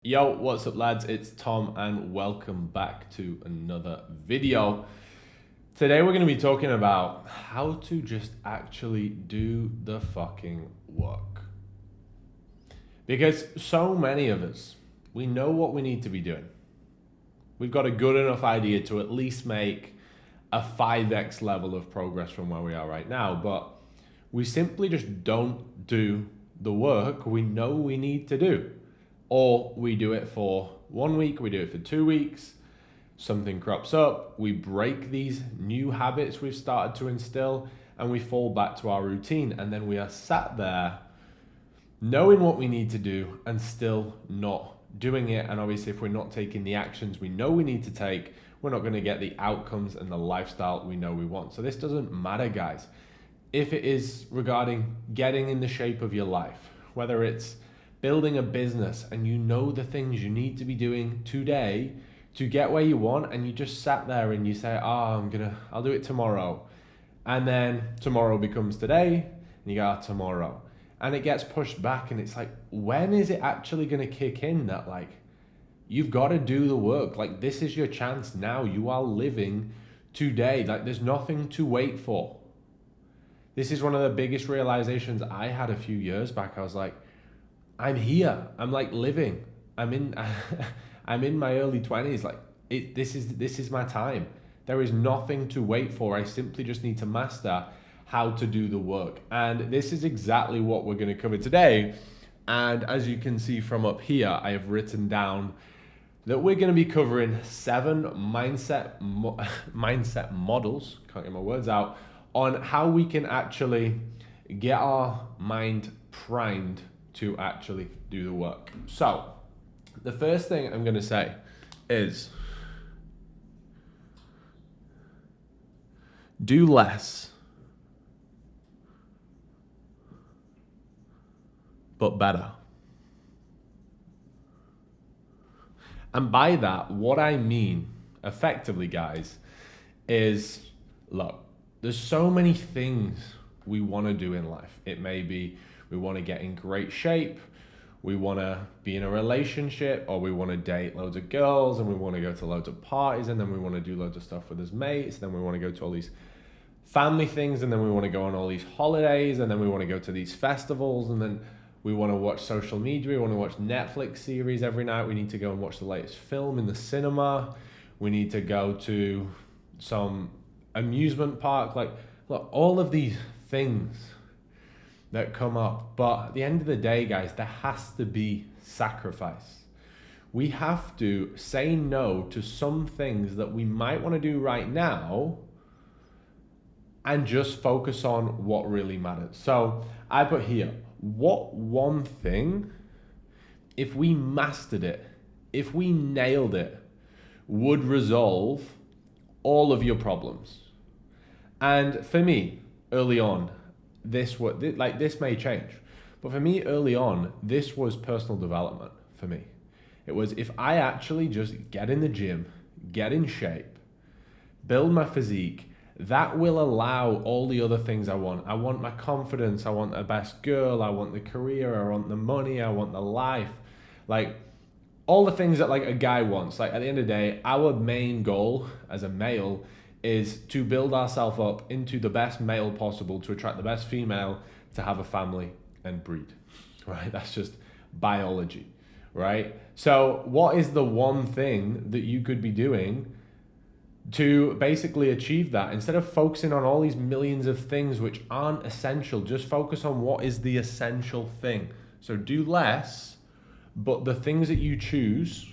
Yo, what's up lads? It's Tom and welcome back to another video. Today we're going to be talking about how to just actually do the fucking work. Because so many of us, we know what we need to be doing. We've got a good enough idea to at least make a 5x level of progress from where we are right now, but we simply just don't do the work we know we need to do. Or we do it for 1 week, we do it for 2 weeks, something crops up, we break these new habits we've started to instill, and we fall back to our routine. And then we are sat there knowing what we need to do and still not doing it. And obviously, if we're not taking the actions we know we need to take, we're not going to get the outcomes and the lifestyle we know we want. So this doesn't matter, guys. If it is regarding getting in the shape of your life, whether it's building a business and you know the things you need to be doing today to get where you want, and you just sat there and you say, I'll do it tomorrow. And then tomorrow becomes today and you go, tomorrow. And it gets pushed back, and it's like, when is it actually going to kick in that you've got to do the work? This is your chance now. You are living today. There's nothing to wait for. This is one of the biggest realizations I had a few years back. I was like, I'm here. I'm living. I'm in I'm in my early 20s. This is my time. There is nothing to wait for. I simply just need to master how to do the work. And this is exactly what we're going to cover today. And as you can see from up here, I have written down that we're going to be covering 7 mindset models, can't get my words out, on how we can actually get our mind primed to actually do the work. So the first thing I'm going to say is do less, but better. And by that, what I mean effectively, guys, is look, there's so many things we want to do in life. It may be we want to get in great shape, we want to be in a relationship, or we want to date loads of girls, and we want to go to loads of parties, and then we want to do loads of stuff with his mates, and then we want to go to all these family things, and then we want to go on all these holidays, and then we want to go to these festivals, and then we want to watch social media, we want to watch Netflix series every night, we need to go and watch the latest film in the cinema, we need to go to some amusement park. Look, all of these things that come up. But at the end of the day, guys, there has to be sacrifice. We have to say no to some things that we might want to do right now and just focus on what really matters. So I put here, what one thing, if we mastered it, if we nailed it, would resolve all of your problems? And for me, early on, this may change, but for me early on, this was personal development for me. It was, if I actually just get in the gym, get in shape, build my physique, that will allow all the other things I want. I want my confidence, I want the best girl, I want the career, I want the money, I want the life, all the things that a guy wants. At the end of the day, our main goal as a male is to build ourselves up into the best male possible, to attract the best female, to have a family and breed, right? That's just biology, right? So what is the one thing that you could be doing to basically achieve that? Instead of focusing on all these millions of things which aren't essential, just focus on what is the essential thing. So do less, but the things that you choose,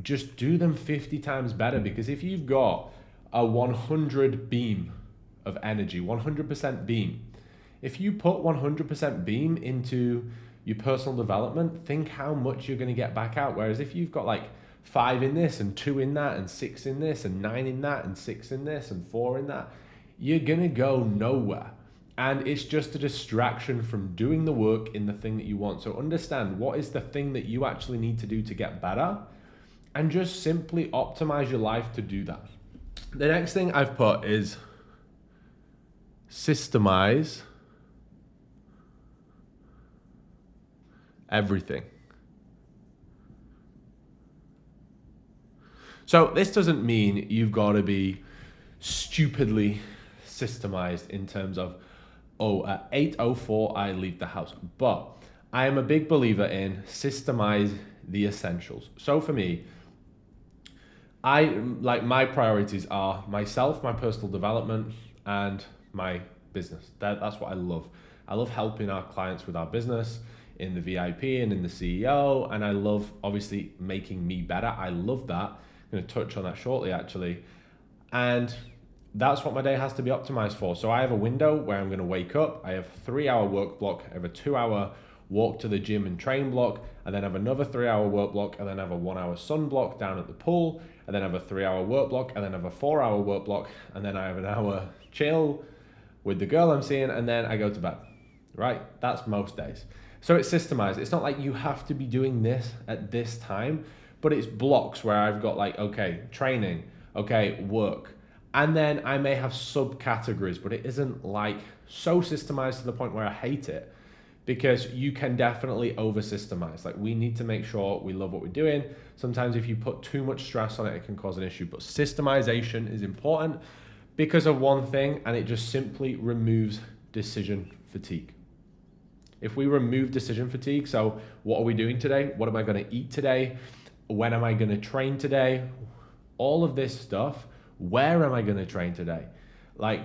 just do them 50 times better. Because if you've got a 100 beam of energy, 100% beam. If you put 100% beam into your personal development, think how much you're going to get back out. Whereas if you've got 5 in this and 2 in that and 6 in this and 9 in that and 6 in this and 4 in that, you're going to go nowhere. And it's just a distraction from doing the work in the thing that you want. So understand what is the thing that you actually need to do to get better, and just simply optimize your life to do that. The next thing I've put is systemize everything. So this doesn't mean you've got to be stupidly systemized in terms of, oh, at 8:04 I leave the house. But I am a big believer in systemize the essentials. So for me, my priorities are myself, my personal development, and my business. That's what I love. I love helping our clients with our business in the VIP and in the CEO, and I love obviously making me better. I love that. I'm going to touch on that shortly actually. And that's what my day has to be optimized for. So I have a window where I'm going to wake up. I have a 3-hour work block. I have a 2-hour walk to the gym and train block, and then have another 3-hour work block, and then have a 1-hour sun block down at the pool, and then have a 3-hour work block, and then have a 4-hour work block, and then I have an hour chill with the girl I'm seeing, and then I go to bed, right? That's most days. So it's systemized. It's not like you have to be doing this at this time, but it's blocks where I've got like, okay, training, okay, work. And then I may have subcategories, but it isn't like so systemized to the point where I hate it, because you can definitely over systemize. Like, we need to make sure we love what we're doing. Sometimes if you put too much stress on it, it can cause an issue, but systemization is important because of one thing, and it just simply removes decision fatigue. If we remove decision fatigue, so what are we doing today? What am I going to eat today? When am I going to train today? All of this stuff. Where am I going to train today? Like,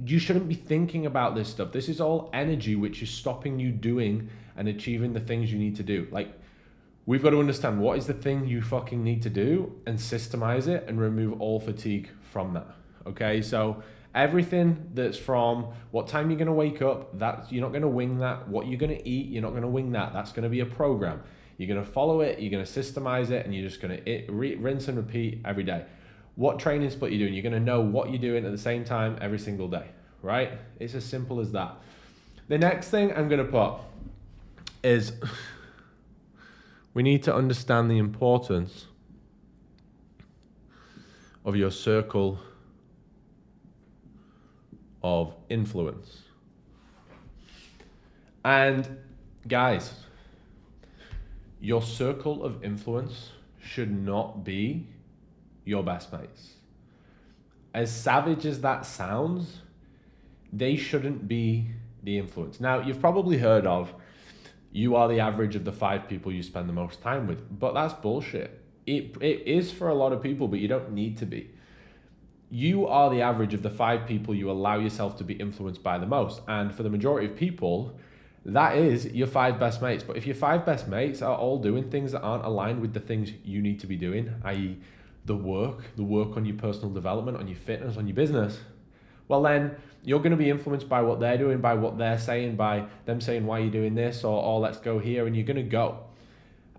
you shouldn't be thinking about this stuff. This is all energy which is stopping you doing and achieving the things you need to do. Like, we've got to understand what is the thing you fucking need to do and systemize it and remove all fatigue from that. Okay, so everything that's from what time you're going to wake up, that you're not going to wing that. What you're going to eat, you're not going to wing that. That's going to be a program. You're going to follow it, you're going to systemize it, and you're just going to rinse and repeat every day. What training split you're doing, you're going to know what you're doing at the same time every single day, right? It's as simple as that. The next thing I'm going to put is we need to understand the importance of your circle of influence. And guys, your circle of influence should not be your best mates. As savage as that sounds, they shouldn't be the influence. Now, you've probably heard of, you are the average of the 5 people you spend the most time with, but that's bullshit. It is for a lot of people, but you don't need to be. You are the average of the 5 people you allow yourself to be influenced by the most. And for the majority of people, that is your 5 best mates. But if your 5 best mates are all doing things that aren't aligned with the things you need to be doing, i.e. the work on your personal development, on your fitness, on your business, well then you're going to be influenced by what they're doing, by what they're saying, by them saying why you're doing this, or oh, let's go here, and you're going to go.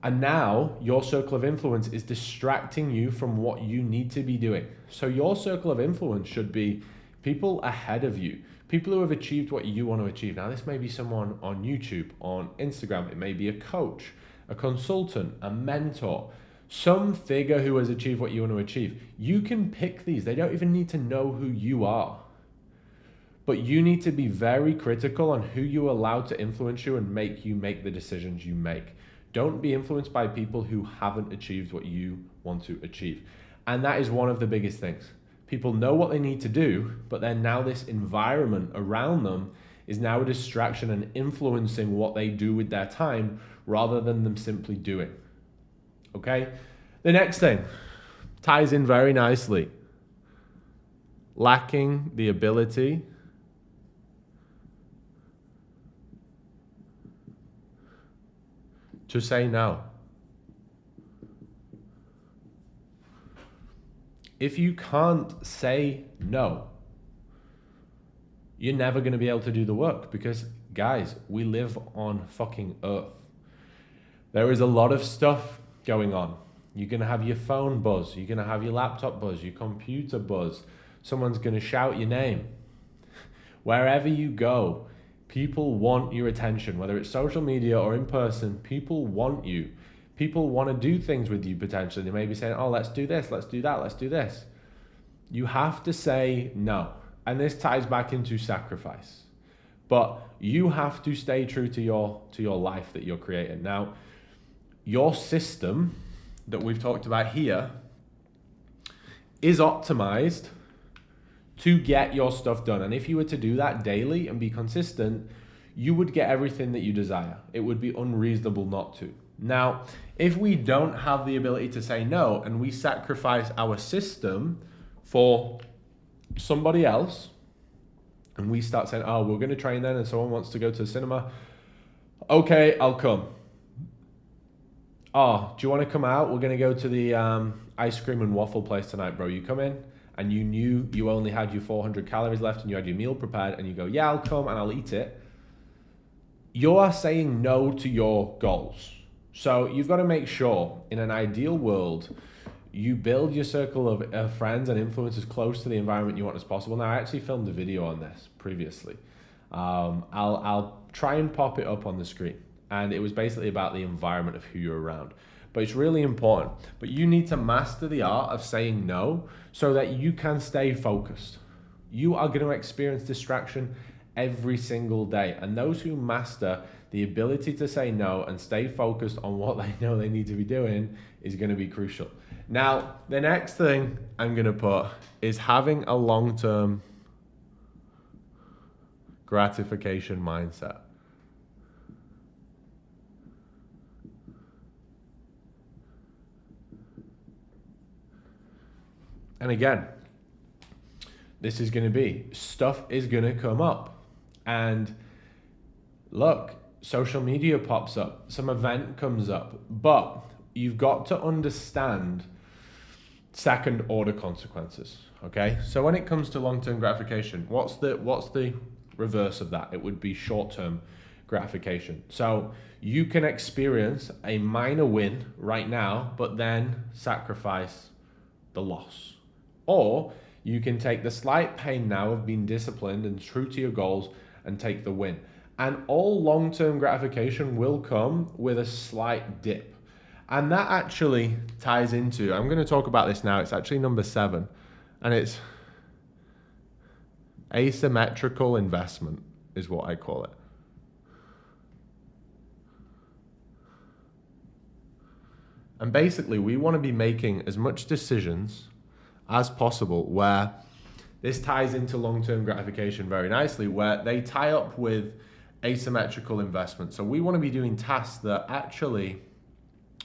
And now your circle of influence is distracting you from what you need to be doing. So your circle of influence should be people ahead of you, people who have achieved what you want to achieve. Now, this may be someone on YouTube, on Instagram, it may be a coach, a consultant, a mentor, some figure who has achieved what you want to achieve. You can pick these. They don't even need to know who you are. But you need to be very critical on who you allow to influence you and make you make the decisions you make. Don't be influenced by people who haven't achieved what you want to achieve. And that is one of the biggest things. People know what they need to do, but then now this environment around them is now a distraction and influencing what they do with their time rather than them simply doing. Okay? The next thing ties in very nicely. Lacking the ability to say no. If you can't say no, you're never going to be able to do the work, because guys, we live on fucking Earth. There is a lot of stuff going on. You're going to have your phone buzz. You're going to have your laptop buzz, your computer buzz. Someone's going to shout your name. Wherever you go, people want your attention, whether it's social media or in person. People want you. People want to do things with you potentially. They may be saying, oh, let's do this, let's do that, let's do this. You have to say no. And this ties back into sacrifice. But you have to stay true to your life that you're creating. Now, your system that we've talked about here is optimized to get your stuff done. And if you were to do that daily and be consistent, you would get everything that you desire. It would be unreasonable not to. Now, if we don't have the ability to say no and we sacrifice our system for somebody else, and we start saying, oh, we're going to train then and someone wants to go to the cinema, okay, I'll come. Oh, do you want to come out? We're going to go to the ice cream and waffle place tonight, bro. You come in and you knew you only had your 400 calories left and you had your meal prepared and you go, yeah, I'll come and I'll eat it. You are saying no to your goals. So you've got to make sure, in an ideal world, you build your circle of friends and influencers close to the environment you want as possible. Now, I actually filmed a video on this previously. I'll try and pop it up on the screen. And it was basically about the environment of who you're around. But it's really important. But you need to master the art of saying no so that you can stay focused. You are going to experience distraction every single day. And those who master the ability to say no and stay focused on what they know they need to be doing is going to be crucial. Now, the next thing I'm going to put is having a long-term gratification mindset. And again, this is going to be, stuff is going to come up. And look, social media pops up, some event comes up, but you've got to understand second order consequences, okay? So when it comes to long-term gratification, what's the reverse of that? It would be short-term gratification. So you can experience a minor win right now, but then sacrifice the loss. Or you can take the slight pain now of being disciplined and true to your goals and take the win. And all long-term gratification will come with a slight dip. And that actually ties into, I'm going to talk about this now, it's actually number 7, and it's asymmetrical investment is what I call it. And basically, we want to be making as much decisions as possible where this ties into long-term gratification very nicely, where they tie up with asymmetrical investment. So we want to be doing tasks that actually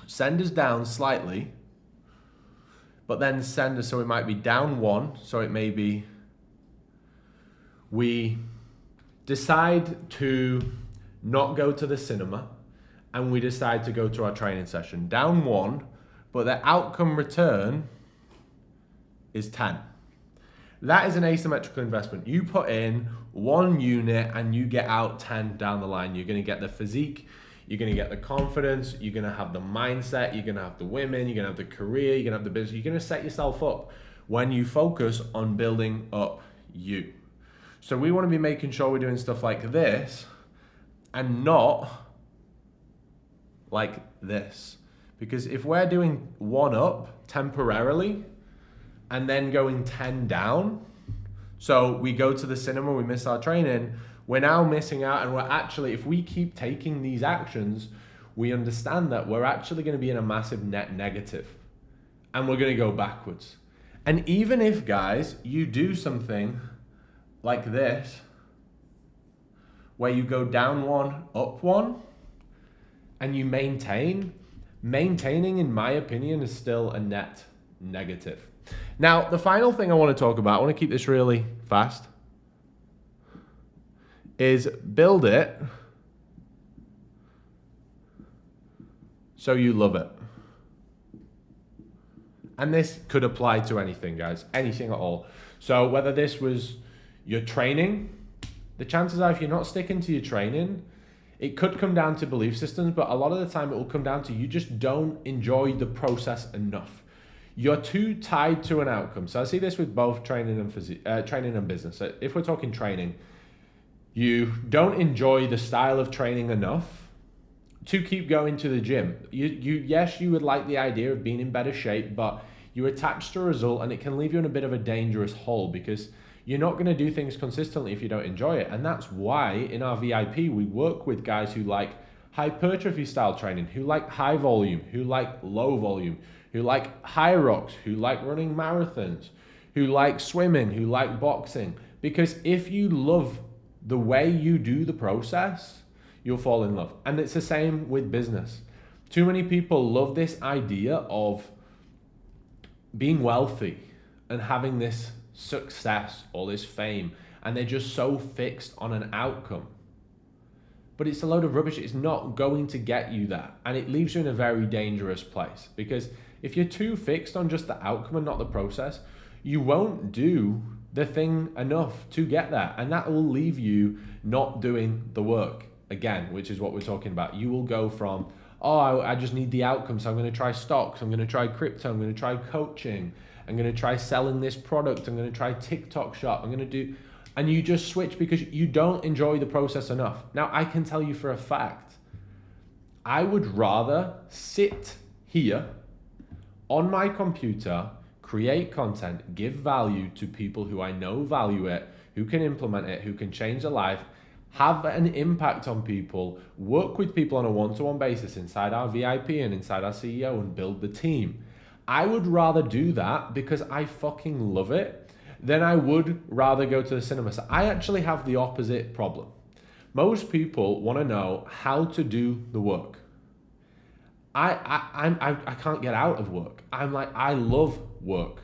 send us down slightly, but then send us, so it might be down 1, so it may be we decide to not go to the cinema and we decide to go to our training session. Down 1, but the outcome return is 10. That is an asymmetrical investment. You put in 1 unit and you get out 10 down the line. You're going to get the physique, you're going to get the confidence, you're going to have the mindset, you're going to have the women, you're going to have the career, you're going to have the business. You're going to set yourself up when you focus on building up you. So we want to be making sure we're doing stuff like this and not like this. Because if we're doing 1 up temporarily, and then going 10 down, so we go to the cinema, we miss our training, we're now missing out, and we're actually, if we keep taking these actions, we understand that we're actually going to be in a massive net negative, and we're going to go backwards. And even if, guys, you do something like this, where you go down 1, up 1, and you maintaining, in my opinion, is still a net negative. Now, the final thing I want to talk about, I want to keep this really fast, is build it so you love it. And this could apply to anything, guys, anything at all. So whether this was your training, the chances are if you're not sticking to your training, it could come down to belief systems, but a lot of the time it will come down to you just don't enjoy the process enough. You're too tied to an outcome. So I see this with both training and training and business. So if we're talking training, you don't enjoy the style of training enough to keep going to the gym. Yes, you would like the idea of being in better shape, but you're attached to a result and it can leave you in a bit of a dangerous hole because you're not going to do things consistently if you don't enjoy it. And that's why in our VIP, we work with guys who like hypertrophy style training, who like high volume, who like low volume, who like high rocks, who like running marathons, who like swimming, who like boxing. Because if you love the way you do the process, you'll fall in love. And it's the same with business. Too many people love this idea of being wealthy and having this success or this fame, and they're just so fixed on an outcome. But it's a load of rubbish. It's not going to get you that. And it leaves you in a very dangerous place, because if you're too fixed on just the outcome and not the process, you won't do the thing enough to get there. And that will leave you not doing the work again, which is what we're talking about. You will go from, oh, I just need the outcome, so I'm going to try stocks, I'm going to try crypto, I'm going to try coaching, I'm going to try selling this product, I'm going to try TikTok shop, I'm going to do, and you just switch because you don't enjoy the process enough. Now, I can tell you for a fact, I would rather sit here on my computer, create content, give value to people who I know value it, who can implement it, who can change their life, have an impact on people, work with people on a one-to-one basis inside our VIP and inside our CEO, and build the team. I would rather do that because I fucking love it than I would rather go to the cinema. So I actually have the opposite problem. Most people want to know how to do the work. I can't get out of work. I'm like, I love work.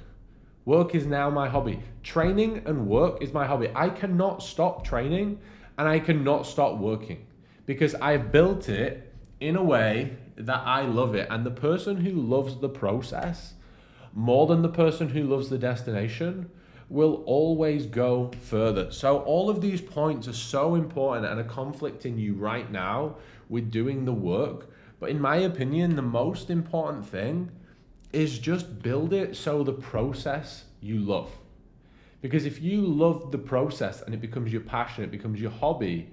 Work is now my hobby. Training and work is my hobby. I cannot stop training and I cannot stop working because I've built it in a way that I love it. And the person who loves the process more than the person who loves the destination will always go further. So all of these points are so important and are conflicting you right now with doing the work. But in my opinion, the most important thing is just build it so the process you love. Because if you love the process and it becomes your passion, it becomes your hobby,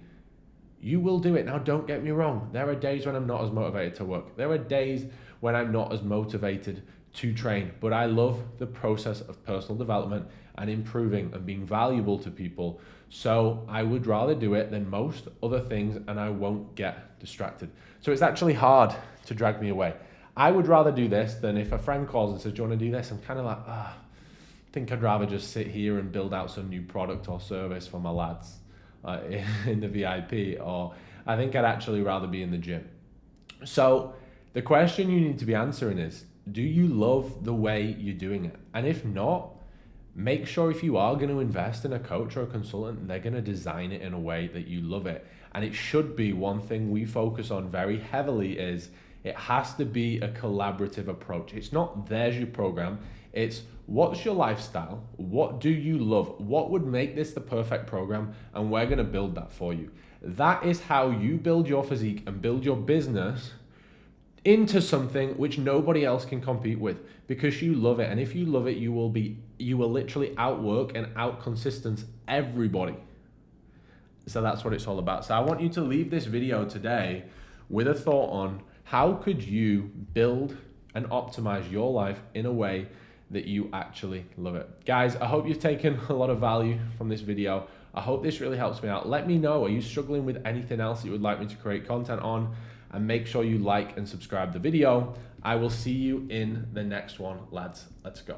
you will do it. Now, don't get me wrong. There are days when I'm not as motivated to work. There are days when I'm not as motivated to train, but I love the process of personal development and improving and being valuable to people. So I would rather do it than most other things, and I won't get distracted. So it's actually hard to drag me away. I would rather do this than if a friend calls and says, do you want to do this? I'm kind of like, I think I'd rather just sit here and build out some new product or service for my lads in the VIP, or I think I'd actually rather be in the gym. So the question you need to be answering is, do you love the way you're doing it? And if not, make sure if you are going to invest in a coach or a consultant, they're going to design it in a way that you love it. And it should be one thing we focus on very heavily is it has to be a collaborative approach. It's not there's your program. It's what's your lifestyle? What do you love? What would make this the perfect program? And we're going to build that for you. That is how you build your physique and build your business into something which nobody else can compete with, because you love it. And if you love it, you will literally outwork and out-consistence everybody. So that's what it's all about. So I want you to leave this video today with a thought on how could you build and optimize your life in a way that you actually love it. Guys, I hope you've taken a lot of value from this video. I hope this really helps me out. Let me know, are you struggling with anything else that you would like me to create content on? And make sure you like and subscribe the video. I will see you in the next one, lads. Let's go.